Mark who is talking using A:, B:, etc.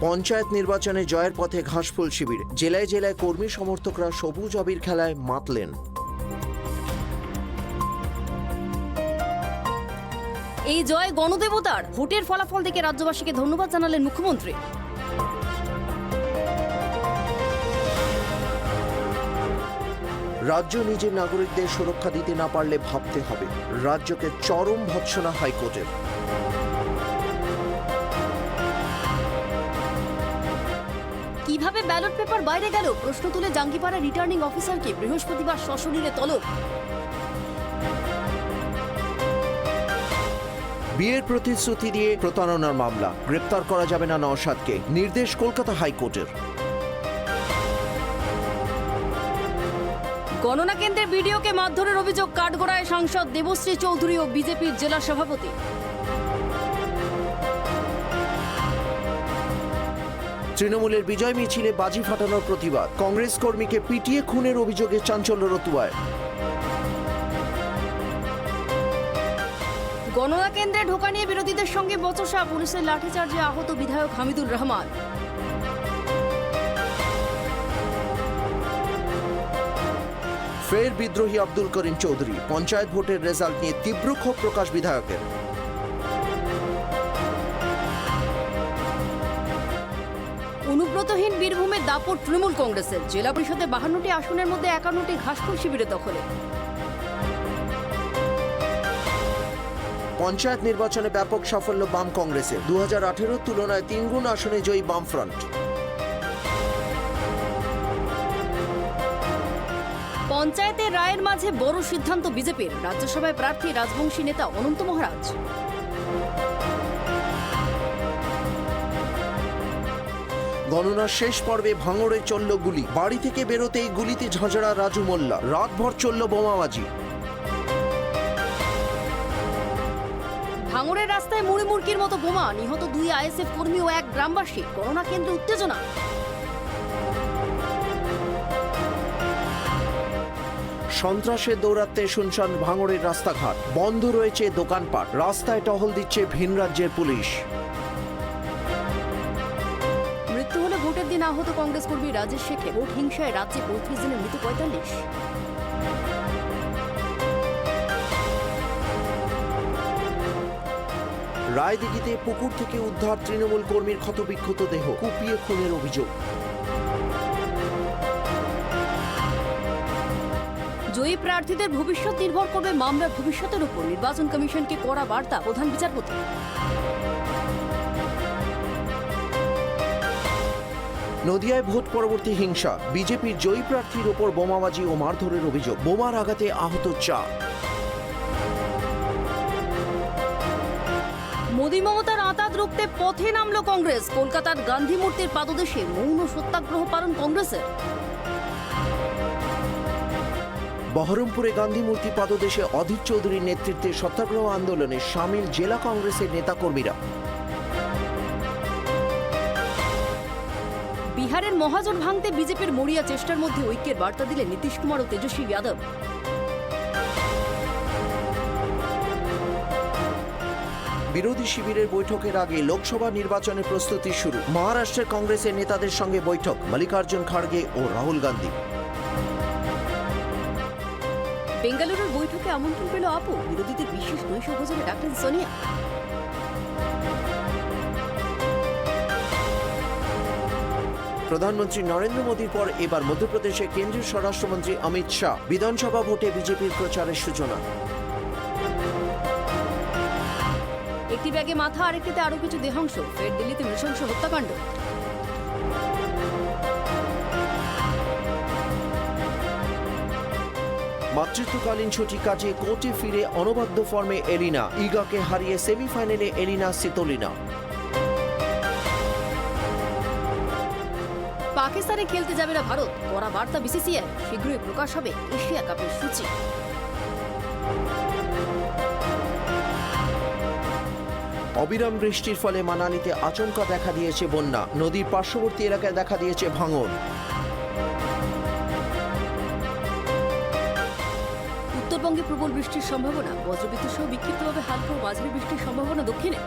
A: পঞ্চায়েত নির্বাচনে জয়ের পথে ঘাসফুল শিবির, জেলায় জেলায় কর্মী সমর্থকরা সবুজ আবির খেলায় মাতলেন।
B: এই জয় গণদেবতার। ভোটের ফলাফল দেখে রাজ্যবাসীকে ধন্যবাদ জানালেন মুখ্যমন্ত্রী।
A: রাজ্য নিজের নাগরিকদের সুরক্ষা দিতে না পারলে ভাবতে হবে। রাজ্যকে চরম ভৎসনা হাইকোর্টের।
B: কিভাবে ব্যালট পেপার বাইরে গেল প্রশ্ন তুলে জাঙ্গিপাড়া রিটার্নিং অফিসারকে বৃহস্পতিবার সশরীরে তলব।
A: বিয়ের প্রতিশ্রুতি দিয়ে প্রতারণার মামলা, গ্রেপ্তার করা যাবে না নওশাদকে, নির্দেশ কলকাতা হাইকোর্টের।
B: গণনা কেন্দ্রের ভিডিওকে মারধরের অভিযোগ কাঠগড়ায় সাংসদ দেবশ্রী চৌধুরী ও বিজেপির জেলা সভাপতি।
A: তৃণমূলের বিজয় মিছিলে বাজি ফাটানোর প্রতিবাদ, কংগ্রেস কর্মীকে পিটিয়ে খুনের অভিযোগে চাঞ্চল্য রতুয়ায়।
B: গণনা কেন্দ্রে ঢোকা নিয়ে বিরোধীদের সঙ্গে বচসা, পুলিশের লাঠিচার্জে আহত বিধায়ক হামিদুর রহমান।
A: ফের বিদ্রোহী আব্দুল করিম চৌধুরী, পঞ্চায়েত ভোটের রেজাল্ট নিয়ে তীব্র ক্ষোভ প্রকাশ বিধায়কের।
B: অনুব্রতহীন বীরভূমের দাপট তৃণমূল কংগ্রেসের, জেলা পরিষদে 52টি আসনের মধ্যে 51টি ঘাসফুল শিবিরে দখলে।
A: পঞ্চায়েত নির্বাচনে ব্যাপক সাফল্য বাম কংগ্রেসের, 2018 তুলনায় 3 গুণ আসনে জয়ী বামফ্রন্ট।
B: পঞ্চায়েতের রায়ের মাঝে বড় সিদ্ধান্ত বিজেপির, রাজ্যসভায় প্রার্থী রাজবংশী নেতা অনন্ত মহারাজ।
A: গণনার শেষ পর্বে ভাঙড়ে চলল গুলি, বাড়ি থেকে বেরোতেই গুলিতে ঝাঁঝরা রাজু মোল্লা, রাতভর চলল বোমাবাজি।
B: ভাঙড়ের রাস্তায় মুড়িমুড়কির মতো বোমা, নিহত 2 আইএসএফ কর্মী ও 1 গ্রামবাসী। করোনা কেন্দ্রে উত্তেজনা।
A: সন্ত্রাসের দৌরাত্মে শুনশান ভাঙড়ের রাস্তাঘাট, বন্ধ রয়েছে দোকানপাট, রাস্তায় টহল দিচ্ছে ভিন রাজ্যের পুলিশ।
B: মৃত্যু হলে ভোটের দিন আহত কংগ্রেস কর্মী রাজেশ শেখের, ভোট হিংসায় রাজ্যে 35 জনের মৃত্যু, 45।
A: রায়দিঘিতে পুকুর থেকে উদ্ধার তৃণমূল কর্মীর ক্ষতবিক্ষত দেহ, কুপিয়ে খুনের অভিযোগ।
B: জয়ী প্রার্থীদের ভবিষ্যৎ নির্ভর করবে মামলার ভবিষ্যতের উপর, নির্বাচন কমিশনকে কড়া বার্তা প্রধান বিচারপতি।
A: নদিয়ায় ভোট পরবর্তী হিংসা, বিজেপির জয়ী প্রার্থীর ওপর বোমাবাজি ও মারধরের অভিযোগ, বোমার আঘাতে আহত 4।
B: মোদী মমতার আঁতাত রুখতে পথে নামল কংগ্রেস, কলকাতার গান্ধী মূর্তির পাদদেশে মৌন সত্যাগ্রহ পালন কংগ্রেসের।
A: বহরমপুরে গান্ধী মূর্তি পাদদেশে অধীর চৌধুরীর নেতৃত্বে সত্যাগ্রহ আন্দোলনে সামিল জেলা কংগ্রেসের নেতাকর্মীরা।
B: বিহারের মহাজোট ভাঙতে বিজেপির মরিয়া চেষ্টার মধ্যে ঐক্যের বার্তা দিলেন নীতিশ কুমার ও তেজস্বী যাদব।
A: বিরোধী শিবিরের বৈঠকের আগে লোকসভা নির্বাচনের প্রস্তুতি শুরু, মহারাষ্ট্রের কংগ্রেসের নেতাদের সঙ্গে বৈঠক মল্লিকার্জুন খাড়গে ও রাহুল গান্ধী।
B: বেঙ্গালুরুর বৈঠকে আমন্ত্রণ পেল আপু, বিরোধীদের বিশেষ নৈশভোজনে ডাকলেন সোনিয়া।
A: প্রধানমন্ত্রী নরেন্দ্র মোদীর পর এবার মধ্যপ্রদেশে কেন্দ্রীয় স্বরাষ্ট্রমন্ত্রী অমিত শাহ, বিধানসভা ভোটে বিজেপির প্রচারের সূচনা।
B: একটি ব্যাগে মাথা, আরেকটিতে আরো কিছু দেহাংশ, ফের দিল্লিতে নৃশংস হত্যাকাণ্ড।
A: মাতৃত্বকালীন ছুটি কাটিয়ে কোর্টে ফিরে অনবদ্য ফর্মে এলিনা, ইগাকে হারিয়ে সেমিফাইনালে এলিনা সিতোলিনা।
B: পাকিস্তানে খেলতে যাবে না ভারত, কড়া বার্তা বিসিসিআই, শীঘ্রই প্রকাশ হবে এশিয়া কাপের সূচি।
A: অবিরাম বৃষ্টির ফলে মানালিতে আচমকা দেখা দিয়েছে বন্যা, নদীর পার্শ্ববর্তী এলাকায় দেখা দিয়েছে ভাঙন।
B: উত্তরবঙ্গে প্রবল বৃষ্টির সম্ভাবনা, বজ্রবিদ্যুৎ সহ বিক্ষিপ্তভাবে হালকা ও মাঝারি বৃষ্টির সম্ভাবনা দক্ষিণে।